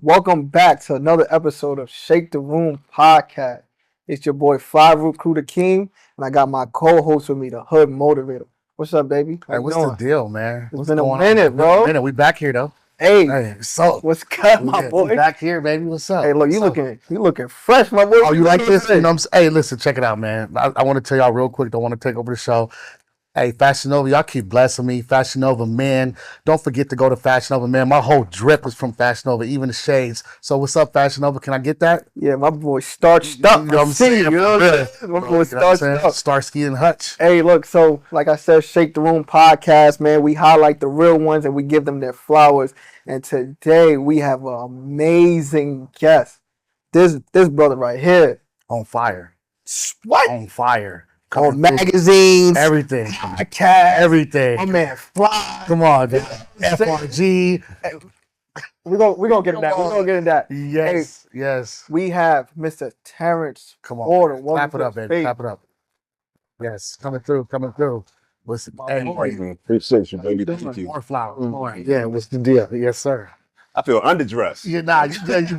Welcome back to another episode of Shake the Room podcast. It's your boy FlyRecruiterKeem, and I got my co-host with me, the Hood Motivator. What's up, baby? Hey, what's the deal, man? It's been a minute, bro. We back here though. Hey, so what's good, my boy? We back here, baby. What's up? Hey, look, you looking fresh, my boy. Oh, you like this? You know what I'm saying? Hey, listen, check it out, man. I want to tell y'all real quick. Don't want to take over the show. Hey, Fashion Nova, y'all keep blessing me. Fashion Nova, man. Don't forget to go to Fashion Nova, man. My whole drip is from Fashion Nova, even the shades. So what's up, Fashion Nova? Can I get that? Yeah, my boy starched up. You know what I'm saying? You know what I'm saying? My boy starched up. Starsky and Hutch. Hey, look, so like I said, Shake the Room podcast, man. We highlight the real ones and we give them their flowers. And today we have an amazing guest. This brother right here. On fire. What? On fire. On magazines, everything, podcast, everything. My man, Fly. Come on, dude. FRG. We're gonna get in that. We're gonna get in that. Yes, hey, yes. We have Mr. Terrence. Come on, Porter. Clap it up, baby. Clap it up. Yes, coming through. Listen, appreciate you, baby. Thank you. More flowers, more. Yeah, what's the deal? Yes, sir. I feel underdressed. You good.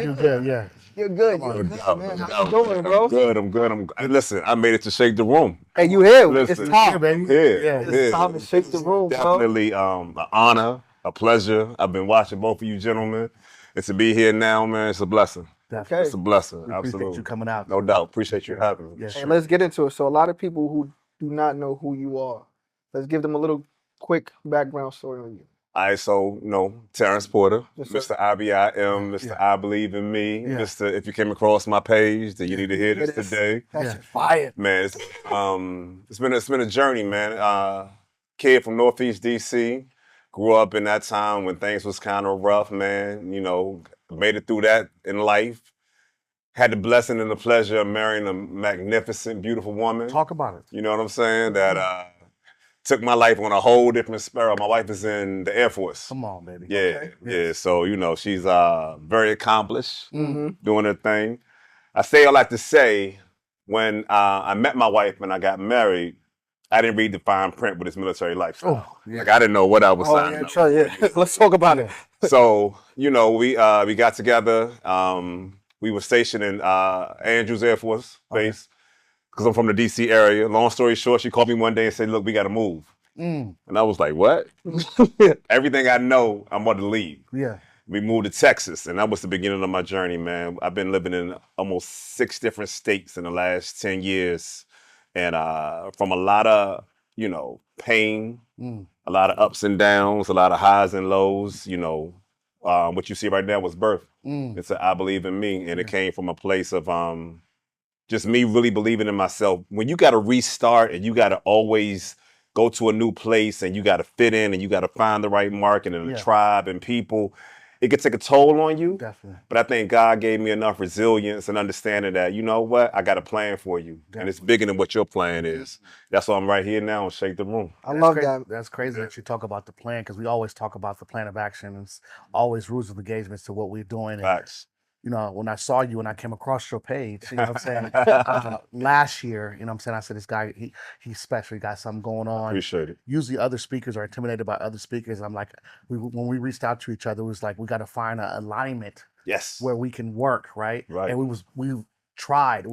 You good. Yeah. You're good. You're good, man. How you doing, bro? I'm good. Listen, I made it to Shake the Room. Hey, you here? Listen, it's time, baby. It's time to shake the room, Definitely an honor, a pleasure. I've been watching both of you gentlemen. And to be here now, man, it's a blessing. Okay. It's a blessing. We Absolutely. Appreciate you coming out. No doubt. Appreciate you having me. Yes, and let's get into it. So a lot of people who do not know who you are, let's give them a little quick background story on you. All right, so, Terrence Porter, Yes, Mr. IBIM, Mr. Yeah. I Believe in Me, Yeah. Mr. If you came across my page, then you need to hear this today. That's fire. Man, it's been a journey, man. Kid from Northeast DC, grew up in that time when things was kind of rough, man. Made it through that in life. Had the blessing and the pleasure of marrying a magnificent, beautiful woman. Talk about it. You know what I'm saying? That took my life on a whole different spiral. My wife is in the Air Force. Come on, baby. Yeah, Okay. yeah. So, she's very accomplished, doing her thing. I say all that to say, when I met my wife and I got married, I didn't read the fine print with this military lifestyle. Oh, yeah. Like, I didn't know what I was signing up for. Yeah. Let's talk about it. So, we got together. We were stationed in Andrews Air Force Base because I'm from the DC area. Long story short, she called me one day and said, "Look, we got to move." And I was like, "What?" Everything I know, I'm about to leave. Yeah. We moved to Texas, and that was the beginning of my journey, man. I've been living in almost 6 different states in the last 10 years. And from a lot of, pain, a lot of ups and downs, a lot of highs and lows, what you see right now was birth. It's a I Believe in Me, and it came from a place of just me really believing in myself. When you got to restart and you got to always go to a new place and you got to fit in and you got to find the right market and a tribe and people, it could take a toll on you. Definitely. But I think God gave me enough resilience and understanding that, you know what, I got a plan for you. Definitely. And it's bigger than what your plan is. That's why I'm right here now and Shake the Room. I love that. That's crazy that you talk about the plan, because we always talk about the plan of action. It's always rules of engagement to what we're doing. Facts. When I saw you and I came across your page, you know what I'm saying? Last year, you know what I'm saying? I said, this guy, he's special. He got something going on. Appreciate it. Usually other speakers are intimidated by other speakers. I'm like, when we reached out to each other, it was like, we got to find an alignment where we can work, right? Right. And we tried,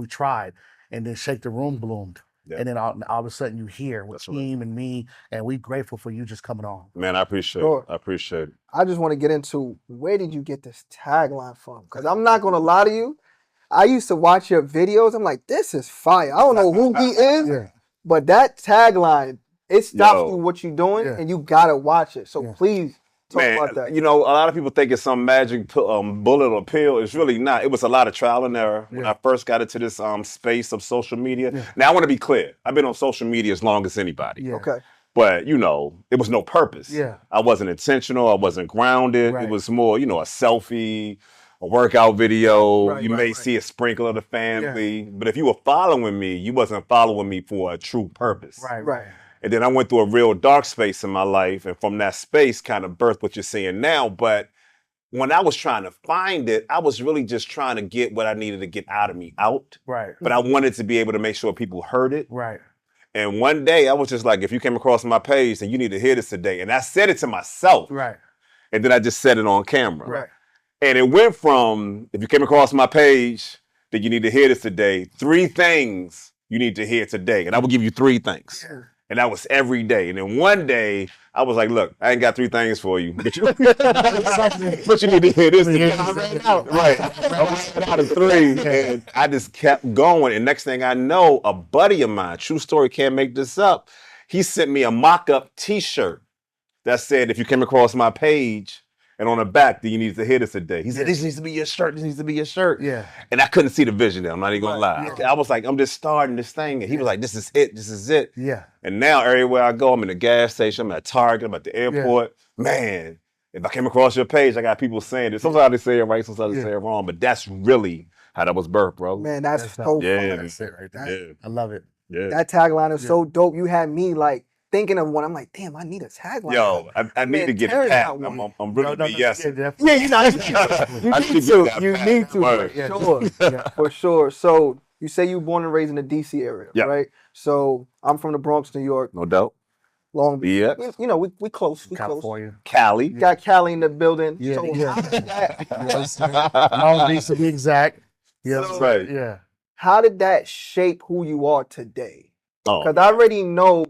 and then Shake the Room bloomed. Yeah. And then all of a sudden you here with Keem and me, and we're grateful for you just coming on. Man, I appreciate it. I appreciate it. I just want to get into, where did you get this tagline from? Because I'm not going to lie to you. I used to watch your videos. I'm like, this is fire. I don't know who he is, but that tagline, it stops you what you're doing, and you got to watch it. So please talk about that. A lot of people think it's some magic bullet or pill. It's really not. It was a lot of trial and error when I first got into this space of social media. Now, I want to be clear. I've been on social media as long as anybody. Okay. But, it was no purpose. Yeah. I wasn't intentional. I wasn't grounded. Right. It was more, a selfie, a workout video. You may see a sprinkle of the family. But if you were following me, you wasn't following me for a true purpose. Right. And then I went through a real dark space in my life, and from that space kind of birthed what you're seeing now. But when I was trying to find it, I was really just trying to get what I needed to get out of me out. Right. But I wanted to be able to make sure people heard it. Right. And one day I was just like, if you came across my page, then you need to hear this today. And I said it to myself. Right. and then I just said it on camera. Right. And it went from, if you came across my page, that you need to hear this today, 3 things you need to hear today. And I will give you 3 things. Yeah. And that was every day. And then one day, I was like, look, I ain't got 3 things for you. But you need to hear this. I ran out. Right. I ran out of 3. And I just kept going. And next thing I know, a buddy of mine, true story, can't make this up, he sent me a mock-up T-shirt that said, if you came across my page, and on the back, do you need to hear this today? He said, this needs to be your shirt. This needs to be your shirt. Yeah. And I couldn't see the vision there. I'm not even going to lie. Yeah. I was like, I'm just starting this thing. And he was like, this is it. This is it. Yeah. And now everywhere I go, I'm in the gas station, I'm at Target, I'm at the airport. Yeah. Man, if I came across your page, I got people saying it. Sometimes they say it right, sometimes they say it wrong. But that's really how that was birthed, bro. Man, that's so fun. That's it right there. Yeah. I love it. Yeah. That tagline is so dope. You had me like thinking of one. I'm like, damn, I need a tagline. Yo, I need to get a pack. I'm really BS. Yeah, you need to. For sure. So you say you were born and raised in the DC area, right? So I'm from the Bronx, New York. No doubt. Long Beach. Yeah. You know, we close. We California. close. Cali. Got Cali in the building. Yeah. So Long Beach to be exact. Yeah. That's right. Yeah. how did that shape who you are today? Oh, Because I already know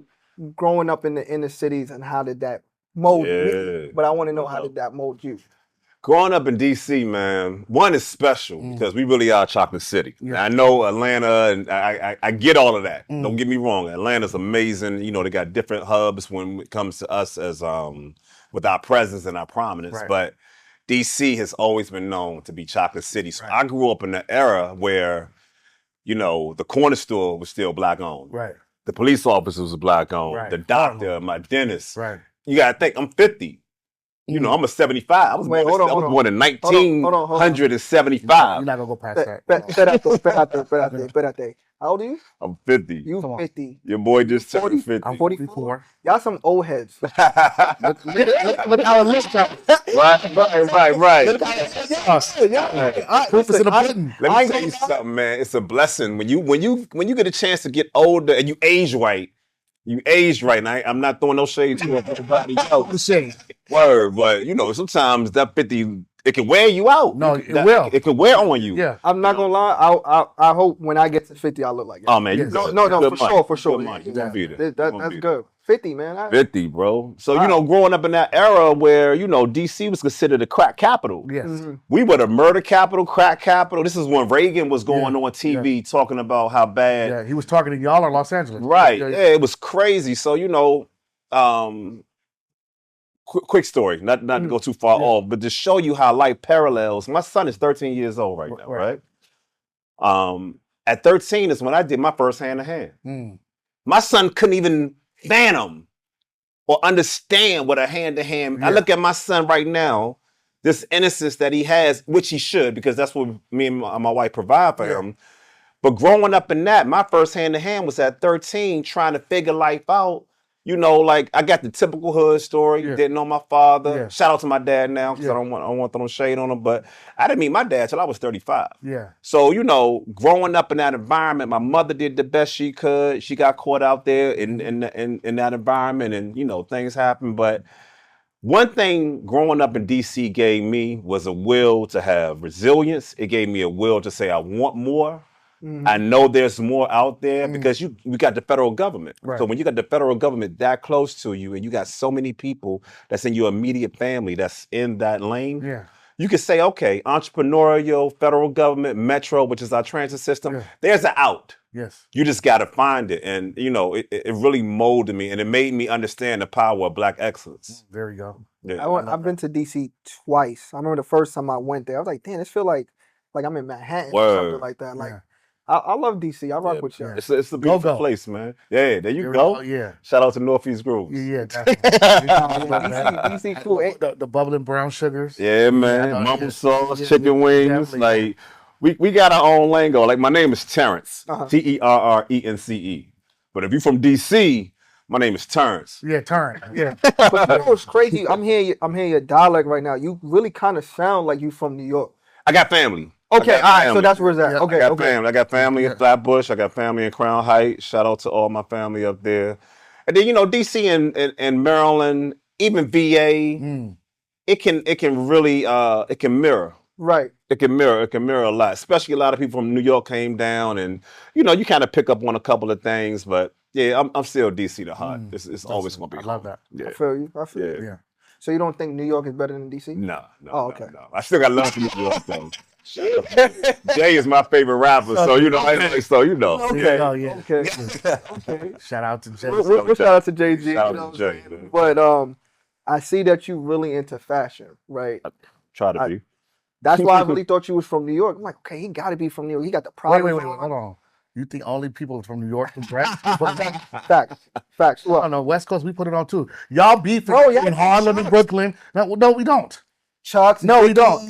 growing up in the inner cities and how did that mold me, but I want to know how did that mold you? growing up in DC, man, one is special because we really are Chocolate City. Yeah. I know Atlanta, and I get all of that. Don't get me wrong. Atlanta's amazing. You know, they got different hubs when it comes to us as with our presence and our prominence. Right. But DC has always been known to be Chocolate City. So I grew up in an era where, you know, the corner store was still black owned. Right. The police officer was black owned. Right. The doctor, my dentist. Right. You gotta think, I'm 50. You know, I'm a 75. I was born in 1975. You're not gonna go past that. Espérate. How old are you? I'm 50. You 50. Your boy just turned 50. I'm 44. Y'all some old heads. Look how it looks. Right. Proof is in the pudding. Let me tell you something, man. It's a blessing when you get a chance to get older and you age right. You aged right, and I'm not throwing no shade to everybody else. The shade. Word, but you know, sometimes that 50, it can wear you out. No, it will. It can wear on you. Yeah. I'm not gonna lie. I hope when I get to 50, I look like it. Oh man, Yes. No, for sure. You gonna be there. That's good. 50, man. 50, bro. So, you know, growing up in that era where, you know, DC was considered a crack capital. Yes. We were the murder capital, crack capital. This is when Reagan was going on TV talking about how bad. Yeah, he was talking to y'all in Los Angeles. Right. Yeah, it was crazy. So, you know, quick story, not to go too far off, but to show you how life parallels. My son is 13 years old right now, right? At 13 is when I did my first hand-to-hand. My son couldn't even fathom or understand what a hand-to-hand. I look at my son right now, this innocence that he has, which he should, because that's what me and my wife provide for him. But growing up in that, my first hand-to-hand was at 13, trying to figure life out. You know, like I got the typical hood story. Didn't know my father. Shout out to my dad now, because I don't want to throw shade on him. But I didn't meet my dad till I was 35. Yeah. So, you know, growing up in that environment, my mother did the best she could. She got caught out there in that environment, and you know, things happen. But one thing growing up in DC gave me was a will to have resilience. It gave me a will to say I want more. I know there's more out there because we got the federal government. Right. So when you got the federal government that close to you and you got so many people that's in your immediate family that's in that lane, you can say, okay, entrepreneurial, federal government, metro, which is our transit system, there's an out. Yes. You just got to find it. And, you know, it really molded me and it made me understand the power of Black excellence. There you go. Yeah. I've been to DC twice. I remember the first time I went there, I was like, damn, this feel like I'm in Manhattan or something like that. Like, I love DC. I rock with you. It's a beautiful place, man. Yeah, there you go. Yeah. Shout out to Northeast Grooves. Yeah, definitely. DC cool. The bubbling brown sugars. Yeah, man. Mumble sauce, chicken wings. Like, we got our own lingo. Like, my name is Terrence. Terrence. But if you're from DC, my name is Terrence. Yeah, Terrence. Yeah. But you know what's crazy? I'm hearing your dialect right now. You really kind of sound like you from New York. I got family. Okay, all right, so that's where it's at. Yeah, Okay, I got family in Flatbush. I got family in Crown Heights. Shout out to all my family up there. And then, you know, DC and Maryland, even VA, it can really it can mirror. Right. It can mirror a lot, especially a lot of people from New York came down, and you know, you kind of pick up on a couple of things, but yeah, I'm still DC the heart. It's always gonna be. I love that. Yeah. I feel you. Yeah. So you don't think New York is better than DC? No. Oh, okay. No. I still got love for New York though. Jay is my favorite rapper, so you know. Okay. Oh, yeah. Okay. Okay. Shout out to Jay. We'll shout out to Jay-Z. Shout out to Jay, man. But I see that you really into fashion, right? Try to be. That's why I really thought you was from New York. I'm like, okay, he got to be from New York. He got the product. Wait, hold on. You think only people from New York can dress? Facts. I don't know. West Coast, we put it on too. Y'all beef in Harlem and Brooklyn. No, we don't. Chucks. No, we don't.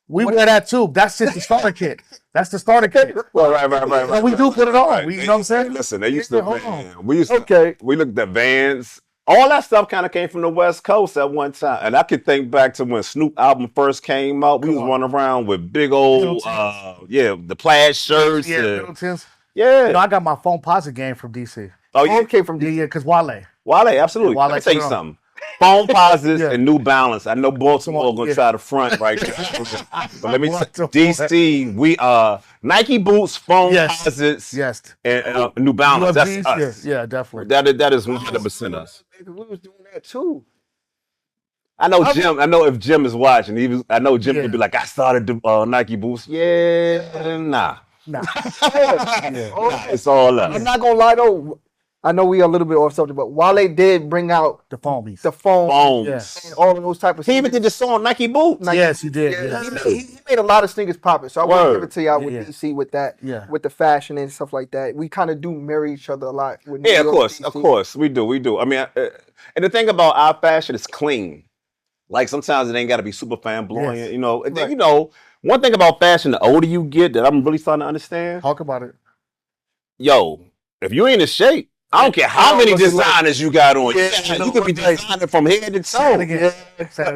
We wear that too. That's just the starter kit. That's the starter kit. Well, right. So we do put it on. Right. You know what I'm saying? Listen, they used to. Okay. We looked at Vans. All that stuff kind of came from the West Coast at one time, and I could think back to when Snoop album first came out. We was running around with big old, the plaid shirts. Middletons. Yeah. You know, I got my phone posit game from DC. Oh, yeah. It came from DC. Yeah, because Wale. Wale, absolutely. Wale Let me tell you put it on. something. Phone posits and New Balance. I know Baltimore gonna try to front right now. But let me tell DC, we Nike boots, phone posits, and New Balance. That's us. Yeah, definitely. That is 100% us. We was doing that too. I know Jim. I know if Jim is watching, I know Jim would be like, I started the Nike boots. Yeah, nah. It's all us. I'm not gonna lie though. I know we are a little bit off subject, but Wale did bring out the foamies, foams, and all of those type of. He even did the song Nike Boots. Yes, he did. Yeah. He made a lot of sneakers popping. So I want to give it to y'all with DC with that, with the fashion and stuff like that. We kind of do mirror each other a lot. With New York, of course, we do. I mean, and the thing about our fashion is clean. Like sometimes it ain't got to be super flamboyant, you know. And then, you know, one thing about fashion, the older you get, that I'm really starting to understand. Talk about it. Yo, if you ain't in shape, I don't care how many designers you got on. You could be designing from head to toe. You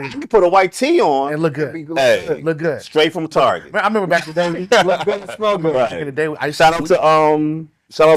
can put a white tee on and look good. Hey, look good. Straight from Target. I remember back in the day. Look good and smell good. Back in the day, shout out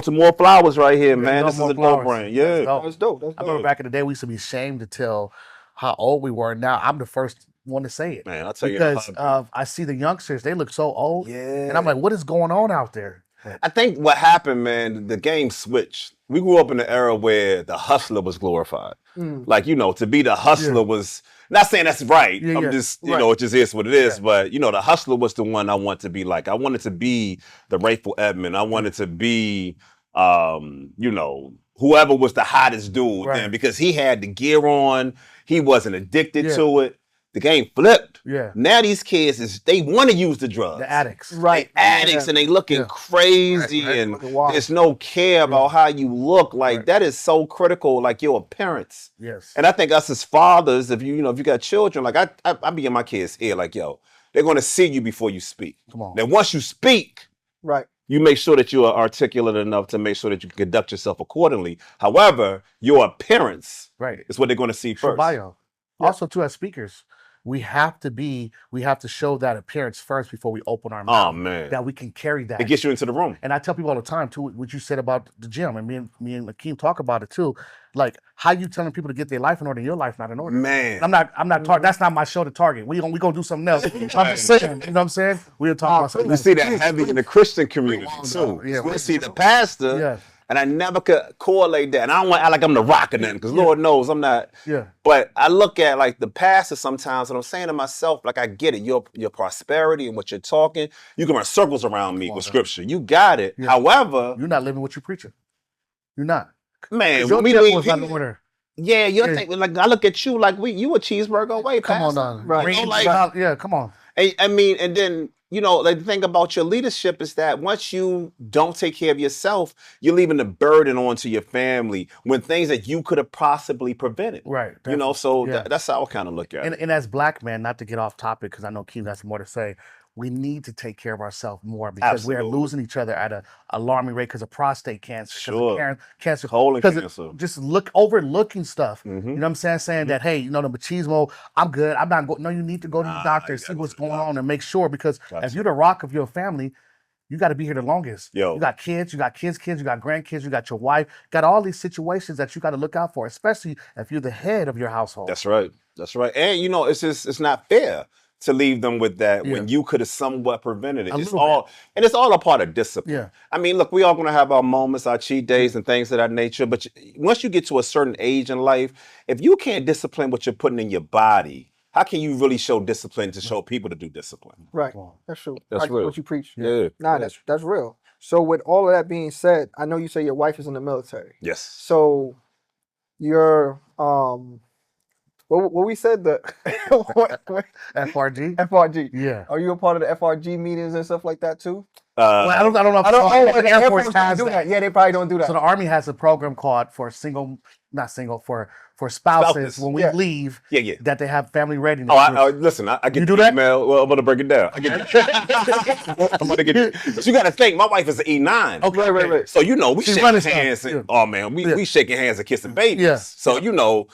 to More Flowers right here, man. This is a dope brand. Yeah, that's dope. I remember back in the day, we used to be ashamed to tell how old we were. Now I'm the first one to say it. Man, I'll tell you. Because I see the youngsters, they look so old. Yeah. And I'm like, what is going on out there? I think what happened, man, the game switched. We grew up in an era where the hustler was glorified. Like, you know, to be the hustler was, not saying that's right. I'm just, you know, it just is what it is. But, you know, the hustler was the one I want to be like. I wanted to be the Rayful Edmond. I wanted to be, you know, whoever was the hottest dude then, because he had the gear on. He wasn't addicted to it. The game flipped. Yeah. Now these kids they want to use the drugs. The addicts. Right. They addicts and they looking crazy and there's no care about how you look. Like that is so critical, like your appearance. Yes. And I think us as fathers, if you got children, like I be in my kids' ear, like, yo, they're gonna see you before you speak. Come on. Then once you speak, you make sure that you are articulate enough to make sure that you can conduct yourself accordingly. However, your appearance is what they're gonna see first. Bio. Also, too, as speakers, we have to show that appearance first before we open our mouth. Oh, man. That we can carry that. It gets you into the room. And I tell people all the time, too, what you said about the gym, and me and Keem talk about it, too. Like, how you telling people to get their life in order, your life not in order. Man. I'm not that's not my show to target. We gonna do something else. I'm just saying, you know what I'm saying? We'll talk about something else. You see that heavy in the Christian community, too. Yeah, we see the pastor. And I never could correlate that. And I don't want to act like I'm the rock or nothing, because Lord knows I'm not. Yeah. But I look at like the pastor sometimes, and I'm saying to myself, like, I get it. Your prosperity and what you're talking, you can run circles around me with scripture. You got it. Yeah. However, you're not living what you're preaching. You're not. Man, your temple is out of order. Yeah, you're thinking, like, I look at you like you a cheeseburger away, come pastor. on, right? Come on. I mean, and then, you know, like, the thing about your leadership is that once you don't take care of yourself, you're leaving the burden onto your family when things that you could have possibly prevented. Right. Definitely. You know, so that's how I kind of look at it. And as black men, not to get off topic, because I know Keem has more to say, we need to take care of ourselves more because we are losing each other at an alarming rate because of prostate cancer, cancer, colon cancer. Just overlooking stuff. You know what I'm saying? Saying that, hey, you know, the machismo, I'm good. I'm not going. No, you need to go to the doctor, see what's going on, and make sure, because if you're the rock of your family, you got to be here the longest. You got kids, you got kids, you got grandkids, you got your wife, got all these situations that you got to look out for, especially if you're the head of your household. That's right. That's right. And it's not fair to leave them with that when you could have somewhat prevented it. It's all a part of discipline. Yeah. I mean, look, we all gonna have our moments, our cheat days and things of that nature. But once you get to a certain age in life, if you can't discipline what you're putting in your body, how can you really show discipline to show people to do discipline? Right. That's true. That's real. What you preach. Yeah. Nah, that's real. So with all of that being said, I know you say your wife is in the military. Yes. So you're what we said, the FRG. FRG. Yeah. Are you a part of the FRG meetings and stuff like that too? Well, I don't know. If the Air Force has do that. Yeah, they probably don't do that. So the Army has a program called for spouses when we leave. Yeah. That they have family readiness. Listen, I get do the that? email. Well, I'm gonna break it down. I'm gonna get it. But you got to think, my wife is an E9. Okay, right. So we shake hands. And, oh man, we shaking hands and kissing babies. Yeah. So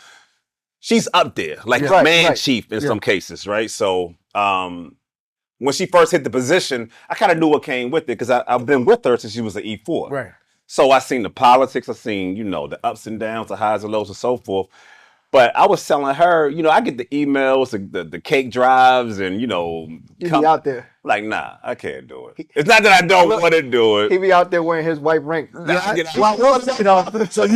she's up there, like chief in some cases, right? So when she first hit the position, I kind of knew what came with it because I've been with her since she was an E4. Right. So I seen the politics, I seen, the ups and downs, the highs and lows and so forth. But I was telling her, I get the emails, the cake drives, and, You be out there. Like, nah, I can't do it. It's not that I don't want to do it. He be out there wearing his white rank. So you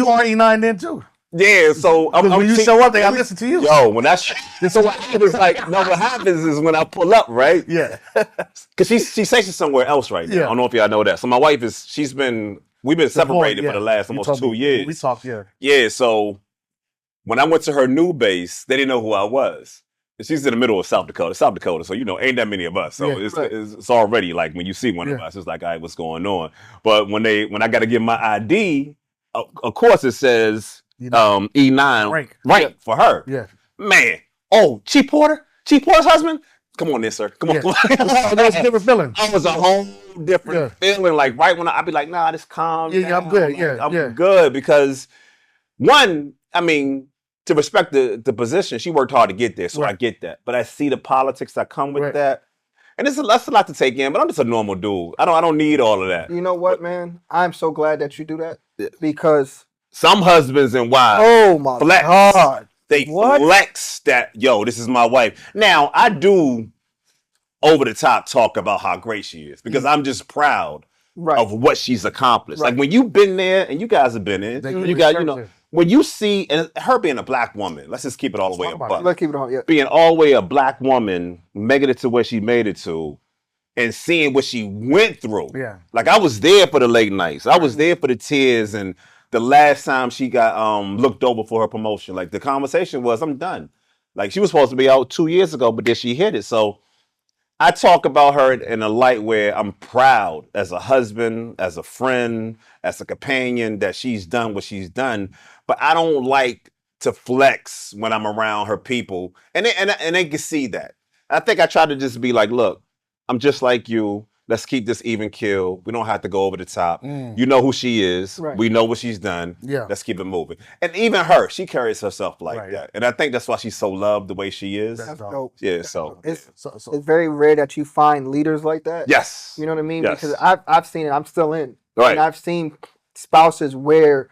are E9 then too? Yeah, so when you show up, they gotta listen to you. Yo, when so what happens? What happens is when I pull up, right? Yeah, because she's stationed somewhere else right now. I don't know if y'all know that. So my wife we've been separated for the last almost 2 years. We talked, Yeah, so when I went to her new base, they didn't know who I was. And she's in the middle of South Dakota, so ain't that many of us. So it's already like when you see one of us, it's like, all right, what's going on? But when I got to give my ID, of course it says E9 rank for her. Yeah, man. Oh, Chief Porter's husband. Come on, then, sir. Come on. That's a different feeling. I was a whole different feeling. Like right when I'd be like, nah, this calm. Yeah, I'm good. I'm good because one, I mean, to respect the position, she worked hard to get there, so I get that. But I see the politics that come with that, and that's a lot to take in. But I'm just a normal dude. I don't need all of that. You know what, man? I'm so glad that you do that because some husbands and wives, oh my God, they flex that, yo, this is my wife. Now I do over the top talk about how great she is because I'm just proud of what she's accomplished. Like when you've been there, and you guys have been there, you guys, when you see, and her being a black woman, let's just keep it all the way above. Let's keep it on, being all the way a black woman, making it to where she made it to, and seeing what she went through. Yeah. Like I was there for the late nights. I was there for the tears, and the last time she got looked over for her promotion. Like the conversation was, I'm done. Like she was supposed to be out 2 years ago, but then she hit it. So I talk about her in a light where I'm proud as a husband, as a friend, as a companion that she's done what she's done. But I don't like to flex when I'm around her people. And they can see that. I think I try to just be like, look, I'm just like you. Let's keep this even keel. We don't have to go over the top. You know who she is. Right. We know what she's done. Yeah. Let's keep it moving. And even her, she carries herself like that. And I think that's why she's so loved the way she is. That's dope. Yeah, it's very rare that you find leaders like that. Yes. You know what I mean? Yes. Because I've seen it. I'm still in. Right. And I've seen spouses where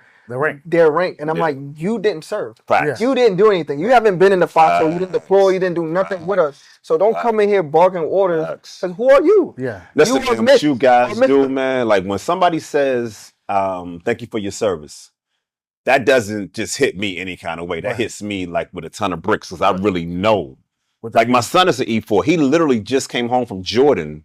their rank. And I'm like, you didn't serve. Facts. You didn't do anything. You haven't been in the foxhole. You didn't deploy. You didn't do nothing with us. So don't come in here barking orders. Because who are you? Yeah. Listen, what you guys do, man. Like when somebody says, thank you for your service, that doesn't just hit me any kind of way. That hits me like with a ton of bricks because I really know. Like my son is an E4. He literally just came home from Jordan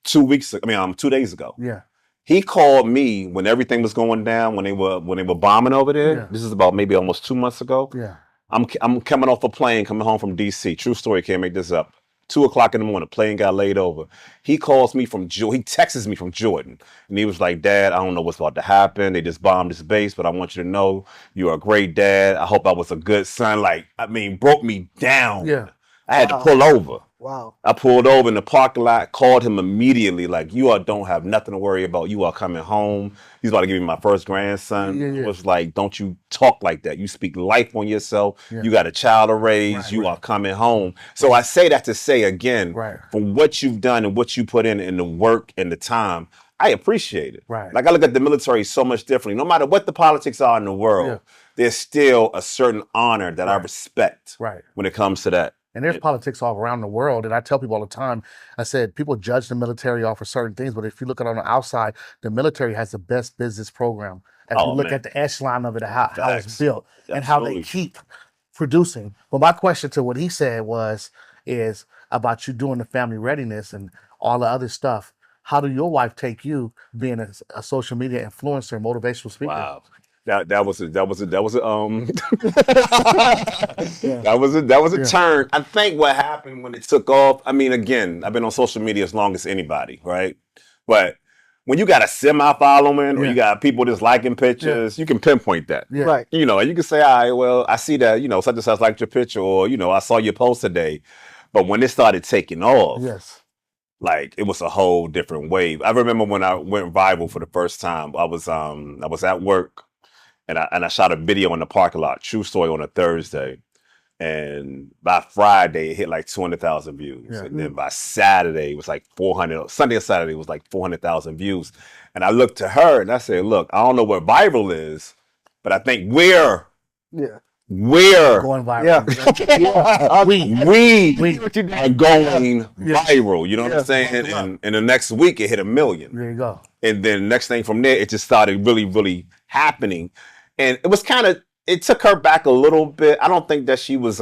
2 days ago. Yeah. He called me when everything was going down, when they were bombing over there. Yeah. This is about maybe almost 2 months ago. Yeah. I'm coming off a plane, coming home from DC. True story, can't make this up. 2:00 in the morning, plane got laid over. He calls me he texts me from Jordan. And he was like, Dad, I don't know what's about to happen. They just bombed this base, but I want you to know you're a great dad. I hope I was a good son. Like, I mean, broke me down. Yeah. I had to pull over. Wow. I pulled over in the parking lot, called him immediately, like, you all don't have nothing to worry about. You are coming home. He's about to give me my first grandson. It was like, don't you talk like that. You speak life on yourself. You got a child to raise. You are coming home. So I say that to say again, from what you've done and what you put in the work and the time, I appreciate it. Right. Like I look at the military so much differently. No matter what the politics are in the world, there's still a certain honor that I respect when it comes to that. And there's politics all around the world. And I tell people all the time, I said, people judge the military off of certain things, but if you look at it on the outside, the military has the best business program. As you look at the echelon of it, how it's built and how they keep producing. But my question to what he said is about you doing the family readiness and all the other stuff. How do your wife take you being a social media influencer, motivational speaker? Wow. That was a turn. I think what happened when it took off. I mean, again, I've been on social media as long as anybody, right? But when you got a semi-following or you got people just liking pictures, you can pinpoint that. Yeah. Right. You know, you can say, all right, well, I see that, such and such liked your picture, or, I saw your post today. But when it started taking off, like it was a whole different wave. I remember when I went viral for the first time, I was at work and I shot a video in the parking lot, true story, on a Thursday. And by Friday, it hit like 200,000 views. Yeah. And then by Saturday, it was like 400. Sunday and Saturday, it was like 400,000 views. And I looked to her and I said, look, I don't know what viral is, but I think we're going viral. We are going viral. You know what I'm saying? And the next week, it hit 1 million. There you go. And then next thing from there, it just started really, really happening. And it was it took her back a little bit. I don't think that she was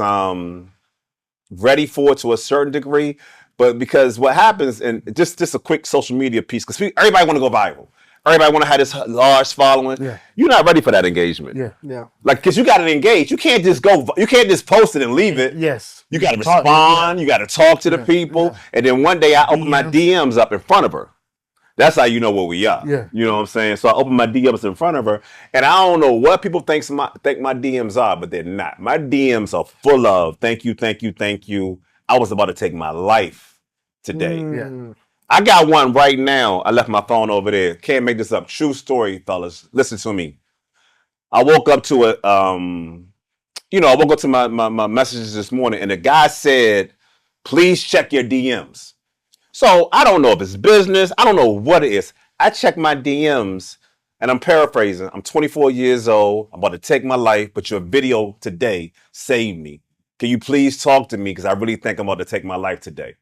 ready for it to a certain degree, but because what happens, and just a quick social media piece, because everybody want to go viral. Everybody want to have this large following. Yeah. You're not ready for that engagement. Yeah. Like, because you got to engage. You can't just post it and leave it. Yes. You got to respond. You got to talk to the people. Yeah. And then one day I opened my DMs up in front of her. That's how you know where we are. Yeah. You know what I'm saying? So I opened my DMs in front of her, and I don't know what people think my DMs are, but they're not. My DMs are full of thank you, thank you, thank you. I was about to take my life today. Yeah. I got one right now. I left my phone over there. Can't make this up. True story, fellas. Listen to me. I woke up to it. I woke up to my messages this morning, and the guy said, "Please check your DMs." So I don't know if it's business. I don't know what it is. I check my DMs, and I'm paraphrasing. I'm 24 years old. I'm about to take my life, but your video today saved me. Can you please talk to me? Because I really think I'm about to take my life today.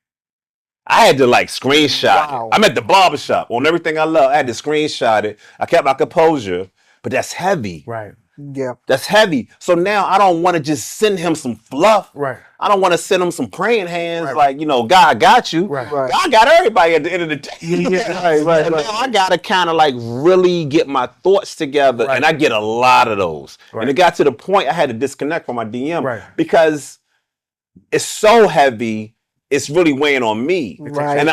I had to screenshot it. I'm at the barbershop on everything I love. I had to screenshot it. I kept my composure, but that's heavy. Right. Yeah. That's heavy. So now I don't want to just send him some fluff. Right. I don't want to send him some praying hands God got you. Right. God got everybody at the end of the day. Right. And now I got to kind of really get my thoughts together. Right. And I get a lot of those. Right. And it got to the point I had to disconnect from my DM because it's so heavy. It's really weighing on me. Right.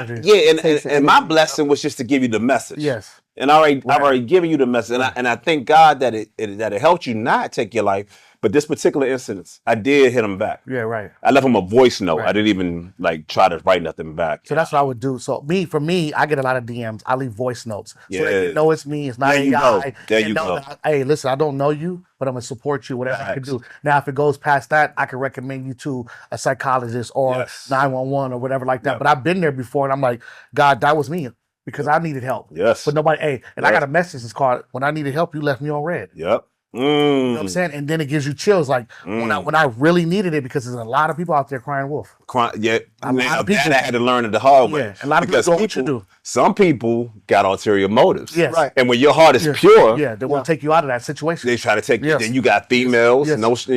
And my blessing was just to give you the message. Yes. And I've already given you the message. And I thank God that it helped you not take your life. But this particular instance, I did hit him back. Yeah, right. I left him a voice note. Right. I didn't even try to write nothing back. So that's what I would do. So for me, I get a lot of DMs. I leave voice notes. So they know it's me. It's not AI. There you go. Hey, listen, I don't know you, but I'm going to support you, whatever I can do. Now, if it goes past that, I can recommend you to a psychologist or 911 or whatever like that. Yep. But I've been there before, and I'm like, God, that was me. Because I needed help. Yes. But nobody, I got a message that's called, when I needed help, you left me on red. Yep. You know what I'm saying? And then it gives you chills when I really needed it, because there's a lot of people out there crying wolf. A lot of people. I had to learn it the hard way. Yeah, a lot of people don't what you do. Some people got ulterior motives. Yes. Right. And when your heart is pure, they want to take you out of that situation. They try to take you. Then you got females. Yes. Talk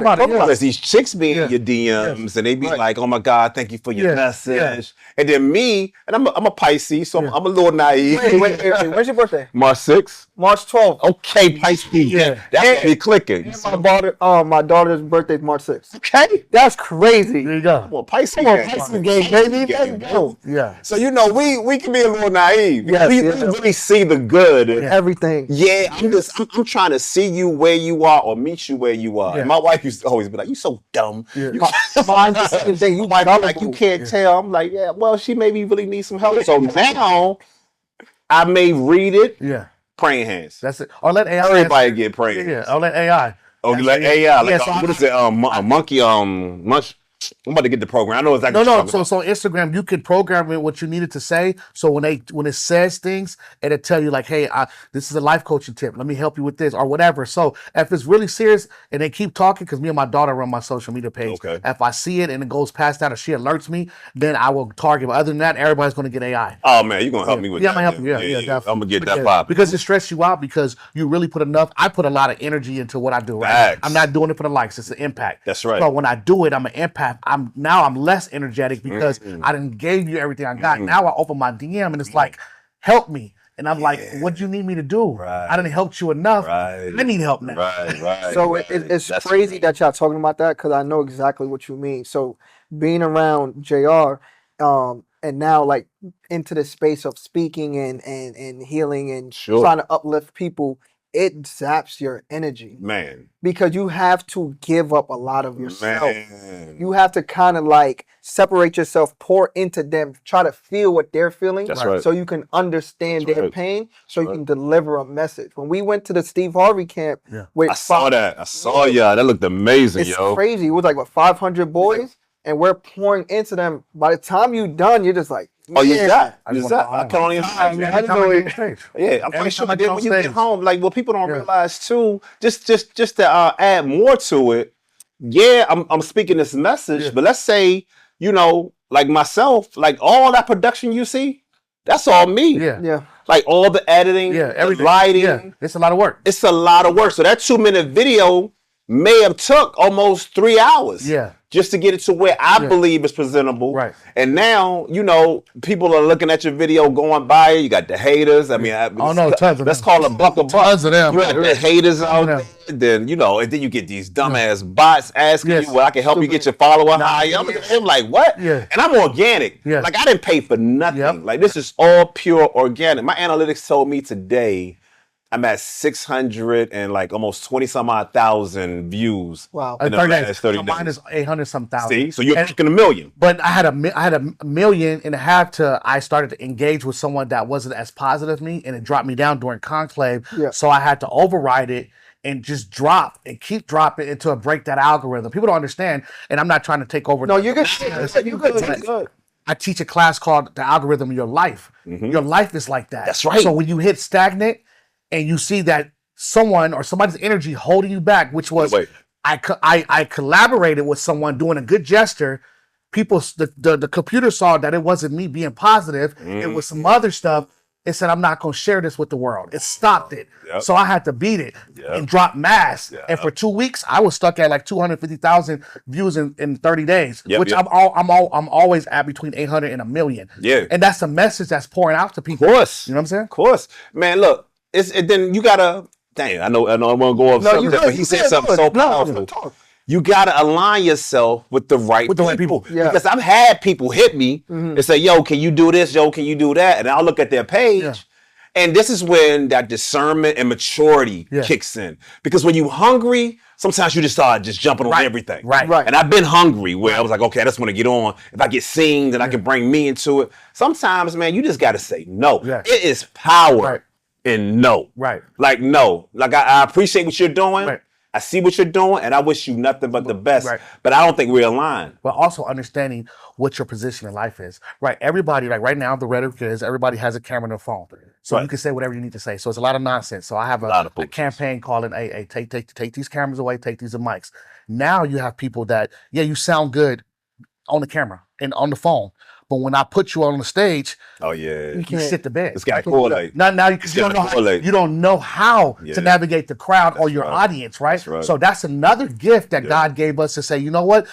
about it. There's these chicks being in your DMs, and they be like, "Oh my God, thank you for your message." Yeah. And then me, and I'm a Pisces, so I'm a little naive. Wait, when's your birthday? March 6th. March 12th. Okay, Pisces. Yeah. That's me clicking. My daughter's birthday is March 6th. Okay. That's crazy. There you go. Well, Pisces game, baby. Let's go. Yeah. So we can be a little naive. Yes, we really see the good in everything. Yeah, I'm trying to see you where you are or meet you where you are. Yeah. And my wife used to always be like, "You so dumb." Yeah. Mine's the same thing. You might like you can't tell. I'm like, yeah, well, she maybe really needs some help. So now I may read it. Yeah. Praying hands. That's it. Or let AI. Everybody get praying. Yeah. Or let AI. Oh, you let AI. What is it? A monkey. I'm about to get the program. I know exactly. No. So Instagram, you can program in what you needed to say. So when it says things, it'll tell you like, hey, this is a life coaching tip. Let me help you with this or whatever. So if it's really serious and they keep talking, because me and my daughter run my social media page. Okay. If I see it and it goes past that or she alerts me, then I will target. But other than that, everybody's going to get AI. Oh man, you're gonna help me with that. I'm gonna help you. Yeah, definitely. I'm gonna get that pop because it stressed you out because you really put enough. I put a lot of energy into what I do. Right, Facts. I'm not doing it for the likes. It's an impact. That's right. So when I do it, I'm an impact. I'm less energetic because I didn't gave you everything I got. Now I open my DM and it's like, help me. And I'm like, what do you need me to do? Right. I didn't help you enough. Right. I need help now. Right. So it's crazy that y'all talking about that because I know exactly what you mean. So being around Jayr, and now like into the space of speaking and healing and trying to uplift people, it zaps your energy, man, because you have to give up a lot of yourself. Man. You have to kind of like separate yourself, pour into them, try to feel what they're feeling. That's right. So you can understand their pain, so you can deliver a message. When we went to the Steve Harvey camp, I saw that. I saw y'all. That looked amazing, it's yo. crazy. It was like, what, 500 boys? And we're pouring into them. By the time you're done, you're just like, oh, you that? I can only imagine. I'm pretty sure. But then when you get home, like what people don't realize too, just to add more to it. Yeah, I'm speaking this message, but let's say, you know, like myself, like all that production you see, that's all me. Yeah. Like all the editing, everything, lighting. Yeah, it's a lot of work. It's a lot of work. So that 2-minute video may have took almost 3 hours. Yeah. Just to get it to where I believe is presentable. Right. And now, you know, people are looking at your video going by. You got the haters. I mean, tons of let's them. call it buck a buck. Tons of them. You got the haters out there. Then, you know, and then you get these dumbass bots asking you, well, I can help you get your follower higher. I'm like, what? Yeah. And I'm organic. Yeah. Like, I didn't pay for nothing. Like, this is all pure organic. My analytics told me today I'm at 600 and like almost 20 some odd thousand views. Wow. In the last 30 days. Mine is 800 some thousand. See, so you're making 1 million. But I had a 1.5 million till I started to engage with someone that wasn't as positive as me, and it dropped me down during conclave. Yeah. So I had to override it and just drop and keep dropping until I break that algorithm. People don't understand, and I'm not trying to take over. No, you're good. You're good. I teach a class called The Algorithm of Your Life. Your life is like that. That's right. So when you hit stagnant and you see that someone or somebody's energy holding you back, which was I collaborated with someone doing a good gesture. People, the computer saw that it wasn't me being positive. It was some other stuff. It said, I'm not going to share this with the world. It stopped it. So I had to beat it and drop mass. And for 2 weeks, I was stuck at like 250,000 views in 30 days, which I'm always at between 800 and 1 million. Yeah. And that's a message that's pouring out to people. Of course. You know what I'm saying? Of course. Man, look, then you got to, dang, I know I want to go off something, but he said something so powerful. You got to align yourself with the right people. Yeah. Because I've had people hit me and say, yo, can you do this? Yo, can you do that? And I'll look at their page. And this is when that discernment and maturity kicks in. Because when you're hungry, sometimes you just start just jumping on everything. Right. And I've been hungry where I was like, okay, I just want to get on. If I get seen, then I can bring me into it. Sometimes, man, you just got to say no. It is power in no. Like, no. Like, I appreciate what you're doing. I see what you're doing, and I wish you nothing but the best. But I don't think we're aligned. But also understanding what your position in life is. Right. Everybody, like right now, the rhetoric is everybody has a camera on their phone. So you can say whatever you need to say. So it's a lot of nonsense. So I have a campaign calling, hey, take these cameras away, take these mics. Now you have people that, you sound good on the camera and on the phone. But when I put you on the stage, you sit the bed. It's got to correlate. Now you don't know how to navigate the crowd or your audience, right? So that's another gift that God gave us to say, you know what?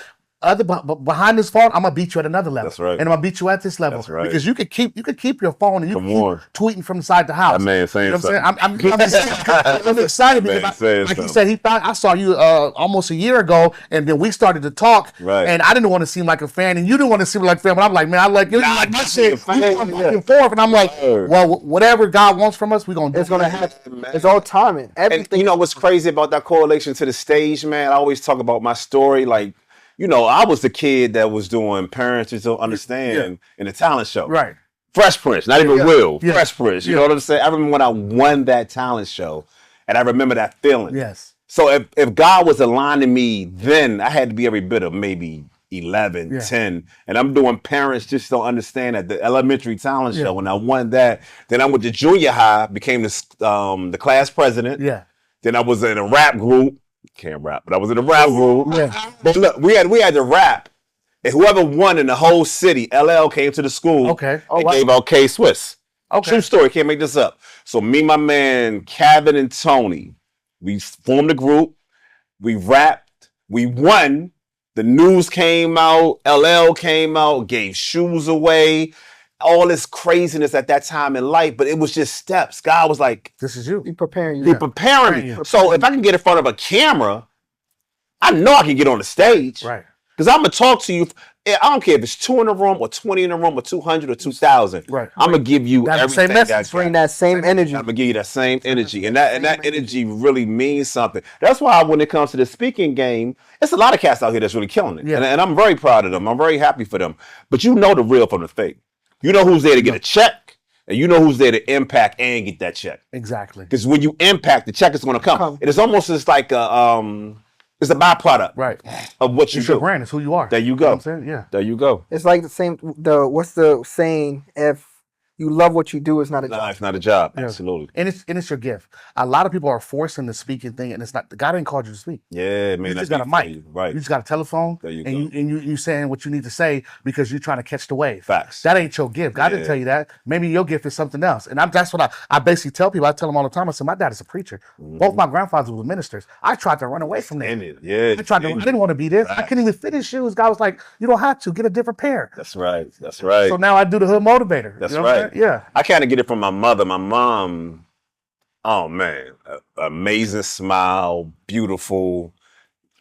Behind this phone, I'm gonna beat you at another level. That's right. And I'm gonna beat you at this level. That's right. Because you could keep your phone and you can keep tweeting from inside the house. That man saying something. I'm excited because like he said, I saw you almost a year ago, and then we started to talk. And I didn't want to seem like a fan, and you didn't want to seem like a fan. But I'm like, man, I like you. Like my shit. We come back and forth, and I'm like, well, whatever God wants from us, we're gonna do. It's gonna happen. It's all timing. Everything. And you know what's crazy about that correlation to the stage, man? I always talk about my story, like. You know, I was the kid that was doing Parents Just Don't Understand in the talent show. Right. Fresh Prince, not even Will. Fresh Prince. You know what I'm saying? I remember when I won that talent show, and I remember that feeling. Yes. So if God was aligning me then, I had to be every bit of maybe 11, 10. And I'm doing parents just don't understand that the elementary talent show. When I won that, then I went to junior high, became the class president. Yeah. Then I was in a rap group. Can't rap, but I was in a rap group. But look, we had to rap. And whoever won in the whole city, LL came to the school and gave out K-Swiss. True story, can't make this up. So me, my man, Kevin and Tony, we formed a group. We rapped. We won. The news came out. LL came out, gave shoes away. All this craziness at that time in life, but it was just steps. God was like, this is you. He preparing you. He preparing me. So if I can get in front of a camera, I know I can get on the stage. Right. Because I'm going to talk to you. I don't care if it's 2 in a room or 20 in a room or 200 or 2,000. Right. I'm going to give you everything. Same message. Bring that same energy. I'm going to give you that same energy. And that energy really means something. That's why when it comes to the speaking game, it's a lot of cats out here that's really killing it. Yeah. And I'm very proud of them. I'm very happy for them. But you know the real from the fake. You know who's there to get a check. And you know who's there to impact and get that check. Exactly. Because when you impact, the check is going to come. It is almost just like it's a byproduct of what you do. Your brand. It's who you are. There you go. You know what I'm saying? Yeah. There you go. It's like the same. What's the saying? If you love what you do, it's not a job. It's not a job. Yeah. Absolutely. And it's your gift. A lot of people are forcing the speaking thing, and it's not. God didn't call you to speak. Yeah, man. You just got a mic. Right. You just got a telephone. There you and go. you saying what you need to say because you're trying to catch the wave. Facts. That ain't your gift. God didn't tell you that. Maybe your gift is something else. And that's what I basically tell people. I tell them all the time. I said, my dad is a preacher. Both my grandfathers were ministers. I tried to run away from that. Yeah. I didn't want to be this. Right. I couldn't even fit his shoes. God was like, you don't have to. Get a different pair. That's right. That's right. So now I do the Hood Motivator. That's right. Yeah. I kind of get it from my mother. My mom, oh man, amazing smile, beautiful,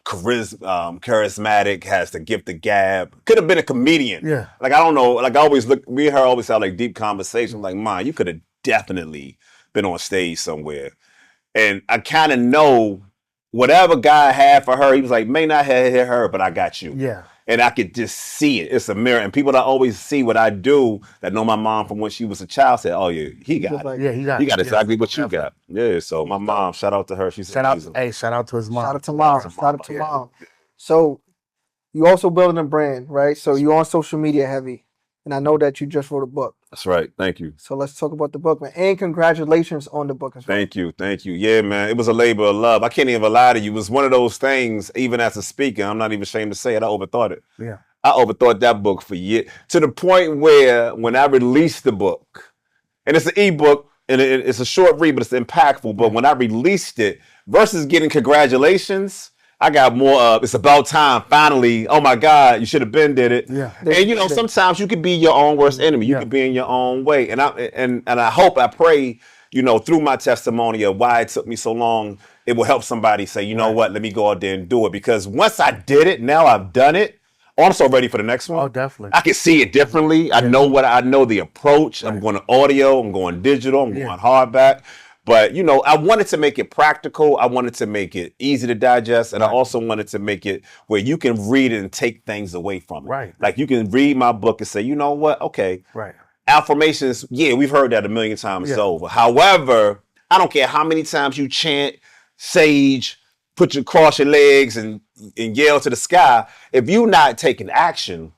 charismatic, has the gift of gab. Could have been a comedian. Yeah. Like, I don't know. Like, I always look, me and her always have like deep conversations. Like, Mom, you could have definitely been on stage somewhere. And I kind of know whatever God had for her, he was like, may not have hit her, but I got you. Yeah. And I could just see it. It's a mirror. And people that always see what I do, that know my mom from when she was a child, said, oh, yeah, he got it. Yeah, he got it. He got exactly what you got. Yeah, so my mom, shout out to her. She's amazing. Shout out to his mom. Shout out to mom. Shout out to mom. So you also building a brand, right? So you on social media heavy. And I know that you just wrote a book. That's right. Thank you. So let's talk about the book, man. And congratulations on the book as well. Thank you. Thank you. Yeah, man. It was a labor of love. I can't even lie to you. It was one of those things, even as a speaker, I'm not even ashamed to say it. I overthought it. Yeah. I overthought that book for years. To the point where when I released the book, and it's an ebook, and it's a short read, but it's impactful. But when I released it, versus getting congratulations, I got more it's about time, finally. Oh my God, you should have been did it. Yeah. And you know, sometimes you could be your own worst enemy. You could be in your own way. And I hope, I pray, you know, through my testimony of why it took me so long, it will help somebody say, you know what, let me go out there and do it. Because once I did it, now I've done it, I'm so ready for the next one. Oh, definitely. I can see it differently. I know the approach. Right. I'm going to audio, I'm going digital, I'm going hardback. But, you know, I wanted to make it practical. I wanted to make it easy to digest. And I also wanted to make it where you can read it and take things away from it. Right. Like you can read my book and say, you know what? Okay. Right. Affirmations, yeah, we've heard that a million times over. However, I don't care how many times you chant, sage, cross your legs and yell to the sky. If you're not taking action,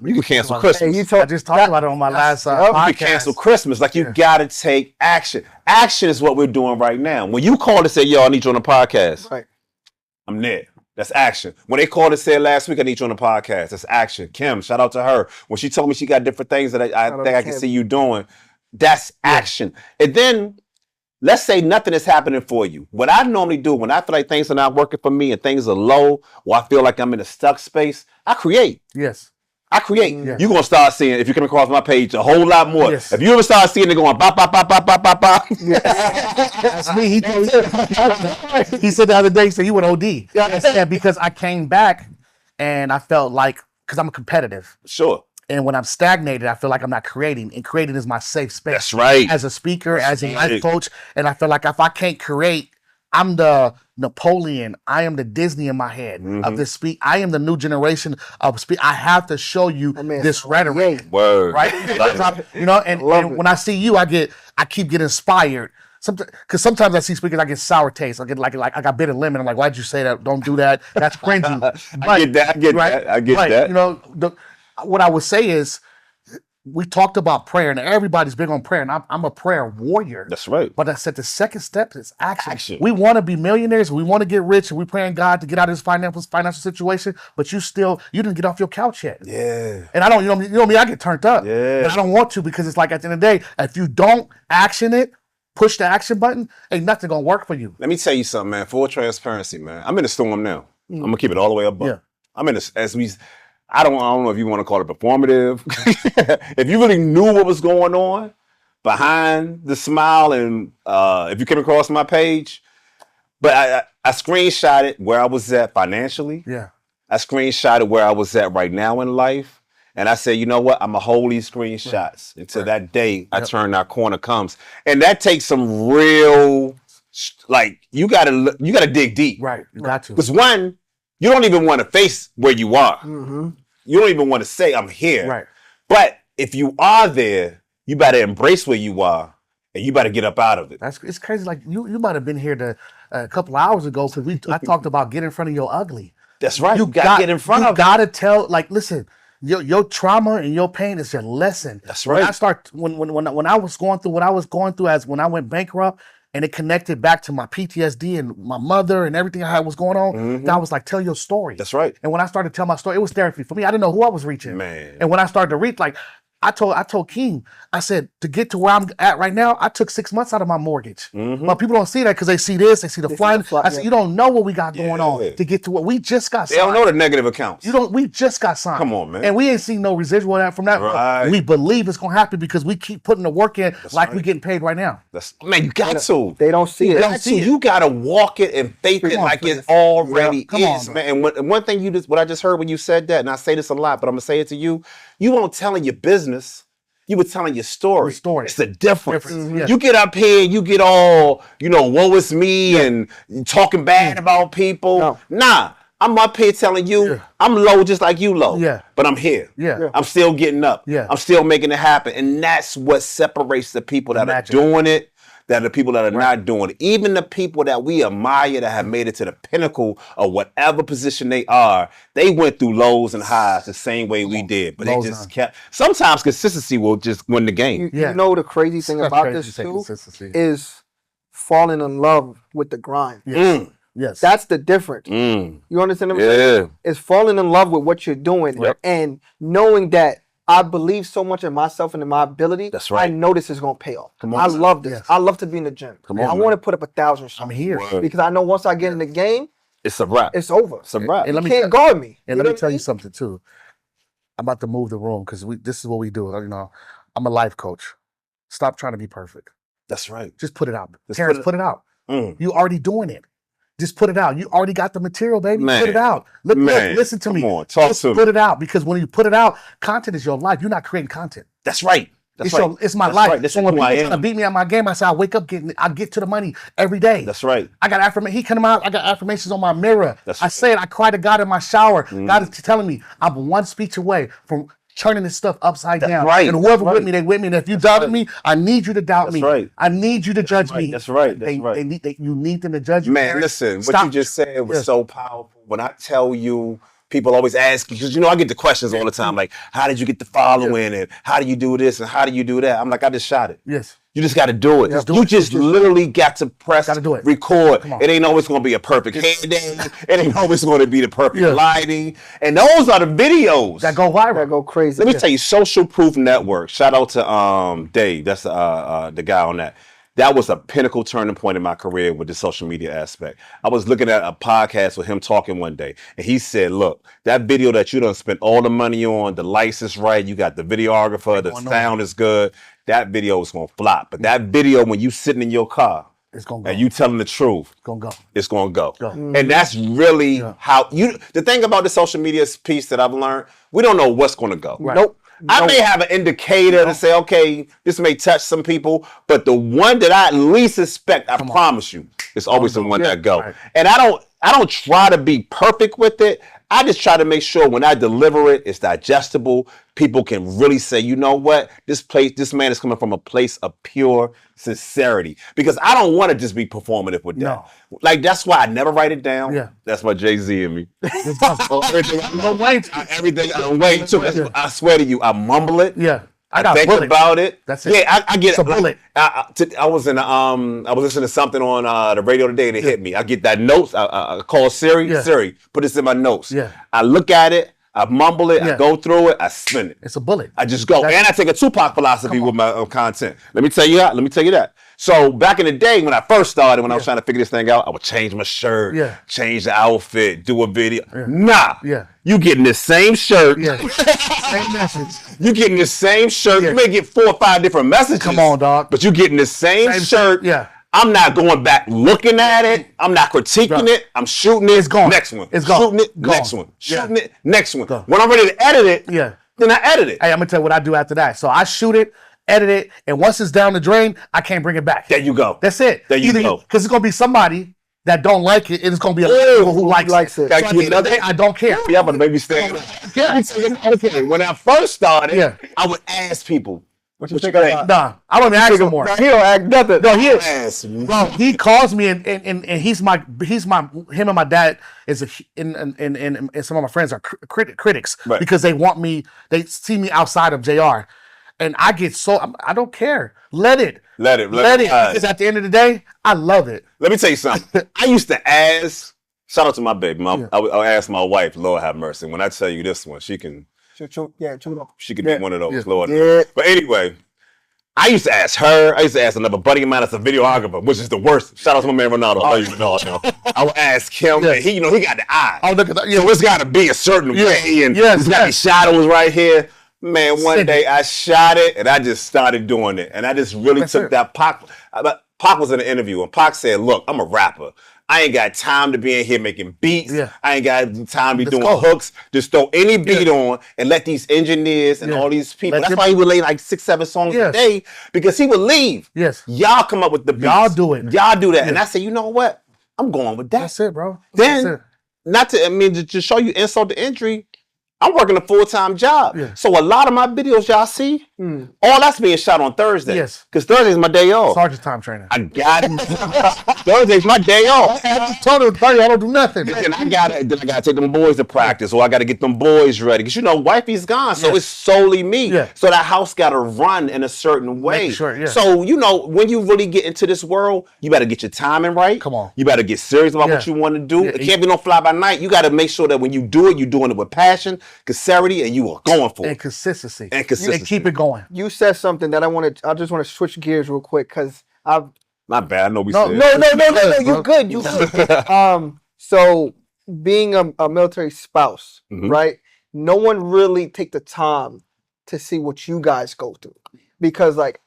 you can cancel Christmas. I just talked about it on my last podcast. You can cancel Christmas. Like, you got to take action. Action is what we're doing right now. When you called and said, yo, I need you on the podcast, right, I'm there. That's action. When they called and said last week, I need you on the podcast, that's action. Kim, shout out to her. When she told me she got different things that I think I can see you doing, that's action. And then, let's say nothing is happening for you. What I normally do when I feel like things are not working for me and things are low, or I feel like I'm in a stuck space, I create. Yes. I create. You're going to start seeing, if you come across my page, a whole lot more. Yes. If you ever start seeing it going, bop, bop, bop, bop, bop, bop, bop. That's me. He said the other day, he said, you went OD. Yeah, because I came back and I felt like, because I'm competitive. Sure. And when I'm stagnated, I feel like I'm not creating. And creating is my safe space. That's right. As a speaker, as a life coach. And I feel like if I can't create, I'm the Napoleon. I am the Disney in my head of this speak. I am the new generation of speak. I have to show you this rhetoric. Word. Right? You know, and when I see you, I keep getting inspired because sometimes I see speakers, I get sour taste. I get like I got bitter lemon. I'm like, why'd you say that? Don't do that. That's cringy. I get that. I get that. You know, what I would say is, we talked about prayer, and everybody's big on prayer, and I'm a prayer warrior. That's right. But I said the second step is action. We want to be millionaires. We want to get rich, and we praying God to get out of this financial situation. But you didn't get off your couch yet. Yeah. And I don't, you know me, I get turned up. Yeah. And I don't want to, because it's like, at the end of the day, if you don't action it, push the action button, ain't nothing gonna work for you. Let me tell you something, man. Full transparency, man. I'm in the storm now. I'm gonna keep it all the way up. Yeah. I'm in this, I don't know if you want to call it performative. If you really knew what was going on behind the smile, and if you came across my page, but I screenshotted where I was at financially. Yeah. I screenshotted where I was at right now in life. And I said, you know what? I'm going to hold these screenshots until that day I turn that corner comes. And that takes some real, like, you gotta dig deep. Right. You got to. Because one, you don't even want to face where you are. Mm-hmm. You don't even want to say I'm here. Right. But if you are there, you better embrace where you are, and you better get up out of it. It's crazy. Like, you might have been here a couple hours ago, because I talked about get in front of your ugly. That's right. You got to get in front of it. You got to tell, like, listen, your trauma and your pain is your lesson. That's right. When I was going through what I was going through, as when I went bankrupt, and it connected back to my PTSD and my mother and everything I had was going on, God was like, tell your story. That's right. And when I started to tell my story, it was therapy for me. I didn't know who I was reaching. Man. And when I started to reach, like, I told Keem, I said, to get to where I'm at right now, I took 6 months out of my mortgage. But people don't see that, because they see this, they see the flying. I said, you don't know what we got going on to get to what we just got signed. They don't know the negative accounts. We just got signed. Come on, man. And we ain't seen no residual from that. Right. We believe it's gonna happen, because we keep putting the work in. We getting paid right now. Man, you got to. They don't see it. You gotta walk it and faith it like it already is, man. And one thing what I just heard when you said that, and I say this a lot, but I'm gonna say it to you. You weren't telling your business. You were telling your story. It's a difference. Yeah. You get up here, you get all, woe is me, and talking bad about people. No. Nah, I'm up here telling you, I'm low just like you low. Yeah. But I'm here. Yeah. I'm still getting up. Yeah. I'm still making it happen. And that's what separates the people that are doing it, that are the people that are not doing it. Even the people that we admire, that have made it to the pinnacle of whatever position they are, they went through lows and highs the same way we did. But they just kept. Sometimes consistency will just win the game. You know the crazy thing about this too is falling in love with the grind. Yes. That's the difference. You understand what I'm saying? It's falling in love with what you're doing and knowing that I believe so much in myself and in my ability. That's right. I know this is going to pay off. I love this. I love to be in the gym. I want to put up 1,000 shots. I'm here. Because I know once I get in the game, it's a wrap. It's over. It's a wrap. You can't guard me. And let me tell you something too. I'm about to move the room, because this is what we do. I'm a life coach. Stop trying to be perfect. That's right. Just put it out. Terrence, put it out. You already doing it. Just put it out. You already got the material, baby. Man. Put it out. Look, listen to me. Come on, talk to me. Put it out, because when you put it out, content is your life. You're not creating content. That's right. It's my life. Right. So when people trying to beat me at my game, I say I wake up I get to the money every day. That's right. I got affirmation. He come out. I got affirmations on my mirror. I say it. I cry to God in my shower. God is telling me I'm one speech away from turning this stuff upside down. Right. And whoever with me, they with me. And if you doubted me, I need you to doubt me. Right. I need you to judge me. That's right. You need them to judge you. Man, listen, what you just said was so powerful. When I tell you, people always ask, because I get the questions all the time, like, how did you get the following, and how do you do this, and how do you do that? I'm like, I just shot it. Yes. You just got to do it. You just literally got to press, record. It ain't always going to be a perfect hand day. It ain't always going to be the perfect lighting. And those are the videos that go viral, that go crazy. Let me tell you, Social Proof Network. Shout out to Dave. That's the guy on that. That was a pinnacle turning point in my career with the social media aspect. I was looking at a podcast with him talking one day, and he said, look, that video that you done spent all the money on, the lights is right, you got the videographer, the sound is good, that video is going to flop. But that video, when you sitting in your car, it's gonna go. And you telling the truth, it's gonna go. It's gonna go. And that's really how the thing about the social media piece that I've learned, we don't know what's gonna go. Right. Nope. I may have an indicator to say, okay, this may touch some people, but the one that I least expect, I promise you, it's always the one that go. Right. And I don't try to be perfect with it. I just try to make sure when I deliver it, it's digestible. People can really say, you know what? This man is coming from a place of pure sincerity. Because I don't want to just be performative with that. No. Like, that's why I never write it down. Yeah. That's my Jay-Z in me. Everything Everything I wait to. I swear to you, I mumble it. Yeah. I think about it. That's it. Yeah, I get it's a bullet. I was listening to something on the radio today and it hit me. I get that notes. I call Siri. Yeah. Siri, put this in my notes. Yeah. I look at it. I mumble it. Yeah. I go through it. I spin it. It's a bullet. I just go. And I take a Tupac philosophy with my content. Let me tell you that. So back in the day when I first started, when I was trying to figure this thing out, I would change my shirt, change the outfit, do a video. Yeah. Nah. Yeah. You getting the same shirt. Yeah. Same message. You getting the same shirt. Yeah. You may get 4 or 5 different messages. Come on, dog. But you getting the same shirt. Yeah. I'm not going back looking at it. I'm not critiquing it. I'm shooting it. It's gone. Next one. It's gone. Shooting it. Gone. Next one. Yeah. Shooting it. Next one. Gone. When I'm ready to edit it, then I edit it. Hey, I'm gonna tell you what I do after that. So I shoot it, edit it, and once it's down the drain, I can't bring it back. There you go. That's it. There you go. Because it's gonna be somebody that don't like it, and it's gonna be a lot of people who likes it. So at the end of the day, I don't care. Yeah, but maybe stand. Okay. When I first started, I would ask people, what you think about? Nah, I don't even ask no more. He don't act nothing. No, he is. Bro, he calls me and him and my dad is and some of my friends are critics because they want me, they see me outside of Jayr. And I get I don't care. Let it. Because at the end of the day, I love it. Let me tell you something. I used to ask, shout out to my baby mom. I'll ask my wife, Lord have mercy. When I tell you this one, she can be one of those, Lord. Yeah. But anyway, I used to ask her. I used to ask another buddy of mine that's a videographer, which is the worst. Shout out to my man Ronaldo. I love you, Ronaldo. I would ask him, and he got the eye. Oh, look at that. So it's got to be a certain way, and it's got these shadows right here. Man, one day I shot it, and I just started doing it, and I just really took that. Pac was in an interview, and Pac said, "Look, I'm a rapper. I ain't got time to be in here making beats. I ain't got time to be doing hooks. Just throw any beat on and let these engineers and all these people." That's why he would lay like 6, 7 songs a day, because he would leave. Y'all come up with the beats. Y'all do it. Y'all do that. And I said, you know what? I'm going with that. That's it, bro. Then, to show you insult to injury, I'm working a full-time job. So a lot of my videos y'all see, all that's being shot on Thursday. Because Thursday's my day off. Sergeant time training. I got it. Thursday's my day off. I told him Thursday I don't do nothing. Then I gotta take them boys to practice, or I gotta get them boys ready. Because wifey's gone, so it's solely me. So that house gotta run in a certain way. So when you really get into this world, you better get your timing right. Come on. You better get serious about what you want to do. It can't be no fly by night. You gotta make sure that when you do it, you're doing it with passion, sincerity, and you are going for it. And consistency. And keep it going. You said something that I just want to switch gears real quick because my bad. I know we said. No. You good. So being a military spouse, right? No one really take the time to see what you guys go through, because like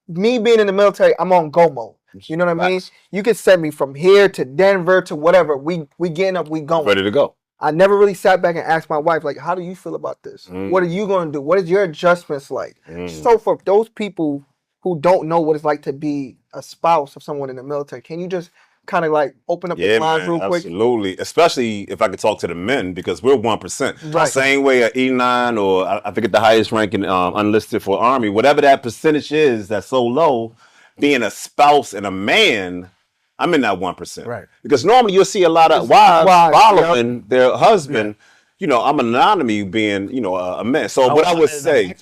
me being in the military, I'm on go mode. You know what I mean? You can send me from here to Denver to whatever. We getting up, we going. Ready to go. I never really sat back and asked my wife, like, how do you feel about this? What are you going to do? What is your adjustments like? So for those people who don't know what it's like to be a spouse of someone in the military, can you just kind of like open up the lines real quick? Absolutely. Especially if I could talk to the men, because we're 1%. Right. Same way at E9, or I forget the highest ranking unlisted for Army, whatever that percentage is that's so low, being a spouse and a man, I'm in that 1%. Right. Because normally you'll see a lot of wives following their husband. I'm an anonymous being, a man. So what I would say,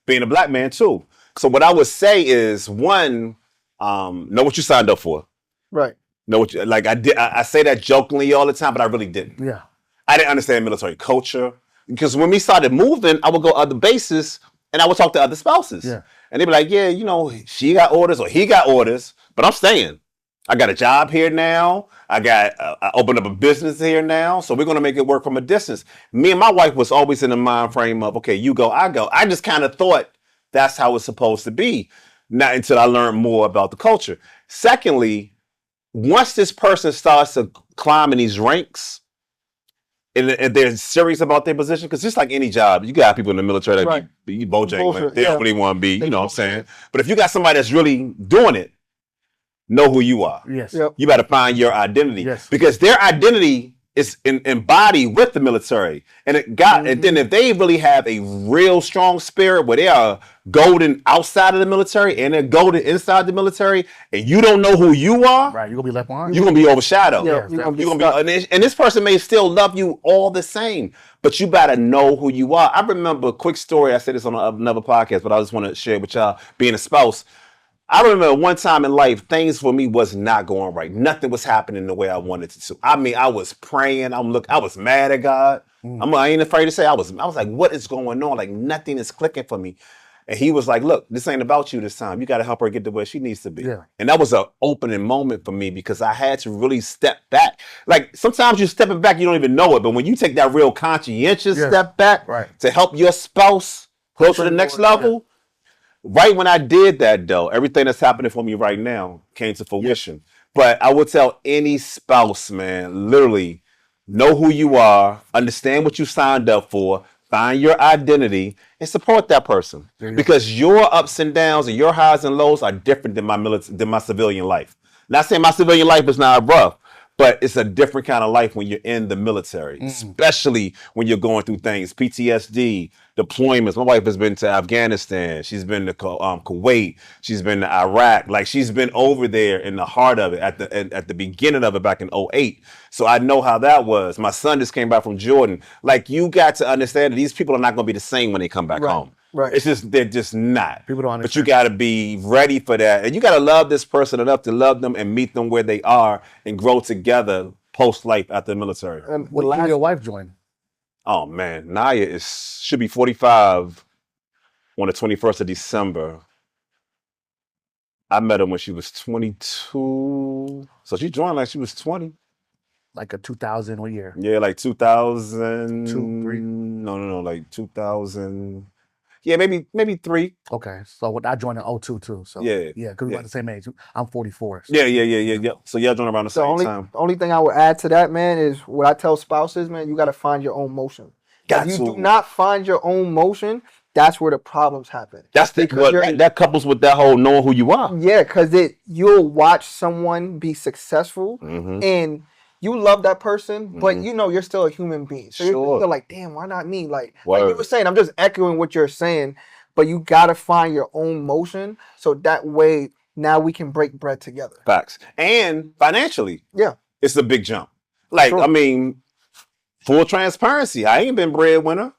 being a black man too. So what I would say is, one, know what you signed up for. Right. Know what I say that jokingly all the time, but I really didn't. Yeah. I didn't understand military culture, because when we started moving, I would go other bases and I would talk to other spouses. Yeah. And they'd be like, yeah, she got orders or he got orders, but I'm staying. I got a job here now. I opened up a business here now. So we're going to make it work from a distance. Me and my wife was always in the mind frame of, okay, you go, I go. I just kind of thought that's how it's supposed to be. Not until I learned more about the culture. Secondly, once this person starts to climb in these ranks, and they're serious about their position, because just like any job, you got people in the military that be Bojangles. They don't really want to be, you know what I'm saying? But if you got somebody that's really doing it, know who you are. Yes. You got to find your identity. Yes. Because their identity it's embodied with the military. And and then if they really have a real strong spirit where they are golden outside of the military and they're golden inside the military, and you don't know who you are, right, you're gonna be left behind. You're gonna be overshadowed. Yeah, you're gonna be, and this person may still love you all the same, but you better know who you are. I remember a quick story. I said this on another podcast, but I just want to share with y'all. Being a spouse, I remember one time in life, things for me was not going right. Nothing was happening the way I wanted it to. I mean, I was praying. I was mad at God. I ain't afraid to say I was like, what is going on? Like nothing is clicking for me. And he was like, look, this ain't about you this time. You got to help her get to where she needs to be. Yeah. And that was an opening moment for me because I had to really step back. Like sometimes you're stepping back, you don't even know it. But when you take that real conscientious step back to help your spouse close to the next level, right when I did that, though, everything that's happening for me right now came to fruition. But I would tell any spouse, man, literally know who you are, understand what you signed up for, find your identity, and support that person. Because your ups and downs and your highs and lows are different than my civilian life. Not saying my civilian life is not rough, but it's a different kind of life when you're in the military, especially when you're going through things, PTSD, deployments. My wife has been to Afghanistan. She's been to Kuwait. She's been to Iraq. Like she's been over there in the heart of it, at the beginning of it back in 2008. So I know how that was. My son just came back from Jordan. Like you got to understand that these people are not going to be the same when they come back home. Right. It's just, they're just not. People don't understand. But you got to be ready for that. And you got to love this person enough to love them and meet them where they are and grow together post-life after the military. What year your wife joined? Oh, man. Naya should be 45 on the 21st of December. I met her when she was 22. So she joined like she was 20. Like a 2000, what year? Yeah, like 2000. 2, 3? No, like 2000. Yeah, maybe 3. Okay, so I joined in 2002 too. So because we're about the same age. I'm 44. So. Yeah. So y'all joined around the same time. The only thing I would add to that, man, is what I tell spouses, man, you got to find your own motion. If you do not find your own motion, that's where the problems happen. That couples with that whole knowing who you are. Yeah, because you'll watch someone be successful and you love that person, but you know you're still a human being. So you're still like, damn, why not me? Like you were saying, I'm just echoing what you're saying, but you gotta find your own motion so that way now we can break bread together. Facts. And financially, it's a big jump. Like, True. I mean, full transparency, I ain't been breadwinner.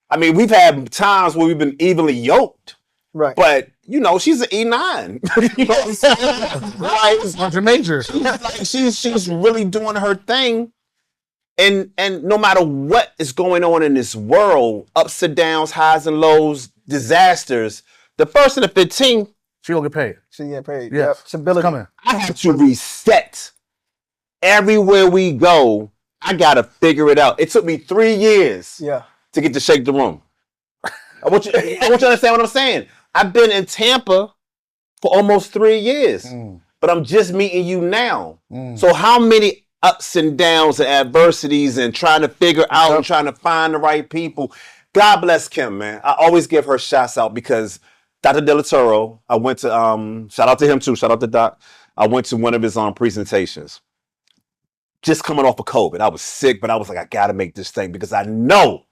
I mean, we've had times where we've been evenly yoked. Right. But, you know, she's an E9. You know what I'm saying? Like, major. She's really doing her thing. And no matter what is going on in this world, ups and downs, highs and lows, disasters, the first and the 15th, she gonna get paid. She get paid. Yeah. Stability. Coming. I have to reset. Everywhere we go, I gotta figure it out. It took me 3 years to get to shake the room. I want you to understand what I'm saying. I've been in Tampa for almost 3 years, but I'm just meeting you now. So how many ups and downs and adversities and trying to figure out and trying to find the right people. God bless Kim, man. I always give her shouts out because Dr. Delatoro, I went to, shout out to him too, shout out to Doc. I went to one of his presentations. Just coming off of COVID. I was sick, but I was like, I got to make this thing because I know,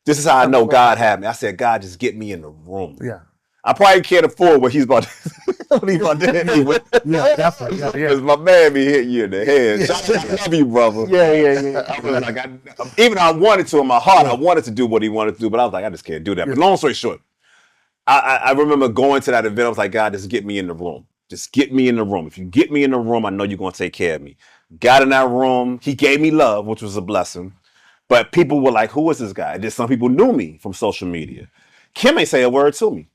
this is how I know God had me. I said, God, just get me in the room. Yeah. I probably can't afford what he's about to hit me with. Yeah, definitely. Because my man be hitting you in the head. I love you, brother. Yeah. I was like, even though I wanted to in my heart, I wanted to do what he wanted to do, but I was like, I just can't do that. But long story short, I remember going to that event. I was like, God, just get me in the room. Just get me in the room. If you get me in the room, I know you're going to take care of me. Got in that room. He gave me love, which was a blessing. But people were like, who is this guy? Just some people knew me from social media. Kim ain't say a word to me.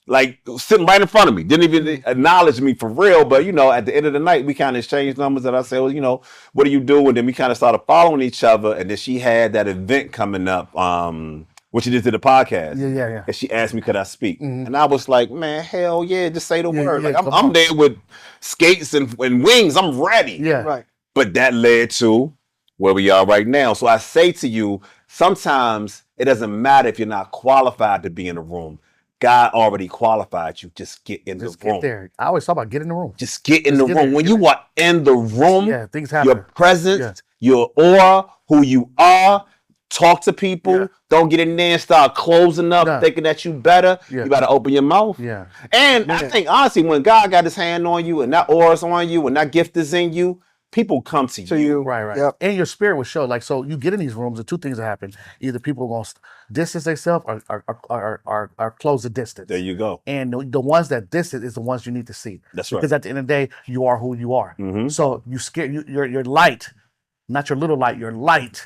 Like, sitting right in front of me. Didn't even acknowledge me for real. But, you know, at the end of the night, we kind of exchanged numbers. And I said, well, you know, what do you do? And then we kind of started following each other. And then she had that event coming up, when she did the podcast. Yeah. And she asked me, could I speak? And I was like, man, hell yeah, just say the word. Like, I'm there with skates and wings. I'm ready. Yeah. Right. But that led to where we are right now. So I say to you, sometimes it doesn't matter if you're not qualified to be in a room. God already qualified you. Just get in the room. Get there. I always talk about get in the room. Just get in the room. When you are in the room, things happen. your presence your aura, who you are. Talk to people. Don't get in there and start closing up, thinking that you better. You got to open your mouth. And I think, honestly, when God got his hand on you and that aura's on you and that gift is in you, people come to you. Right. Yep. And your spirit will show. Like, so you get in these rooms, the two things that happen. Either people are going to distance themselves or close the distance. There you go. And the ones that distance is the ones you need to see. That's right. Because at the end of the day, you are who you are. So your light, not your little light, your light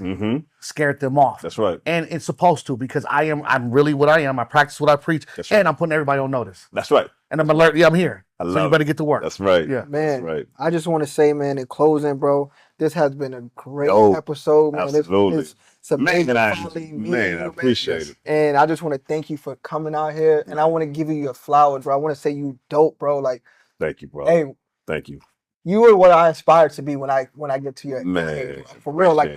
scared them off. That's right. And it's supposed to, because I'm really what I am. I practice what I preach. That's right. And I'm putting everybody on notice. That's right. And I'm alert. Yeah, I'm here. So you better get to work. That's right. Yeah. Man, that's right. I just want to say, man, in closing, bro, this has been a great episode, man. Absolutely. It's amazing. Man, I appreciate it. And I just want to thank you for coming out here. And I want to give you your flowers, bro. I want to say you dope, bro. Like, thank you, bro. Hey, thank you. You are what I aspire to be when I get to your age, for real. Like,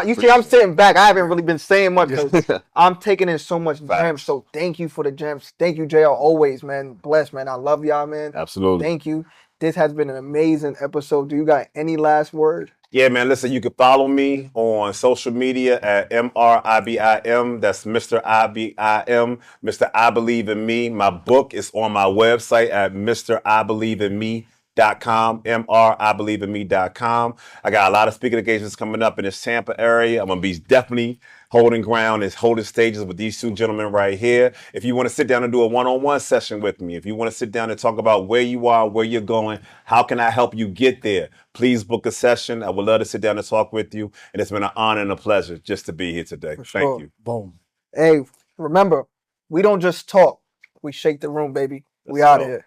you see, I'm sitting back. I haven't really been saying much because I'm taking in so much gems. So thank you for the gems. Thank you, Jayr, always, man. Bless, man. I love y'all, man. Absolutely. Thank you. This has been an amazing episode. Do you got any last word? Yeah, man. Listen, you can follow me on social media at MRIBIM. That's Mr. IBIM, Mr. I Believe in Me. My book is on my website at MrIBelieveInMe.com, MRIBelieveInMe.com. I got a lot of speaking engagements coming up in this Tampa area. I'm going to be definitely holding ground and holding stages with these two gentlemen right here. If you want to sit down and do a one-on-one session with me, if you want to sit down and talk about where you are, where you're going, how can I help you get there, please book a session. I would love to sit down and talk with you. And it's been an honor and a pleasure just to be here today. Thank you. Boom. Hey, remember, we don't just talk. We shake the room, baby. We out of here.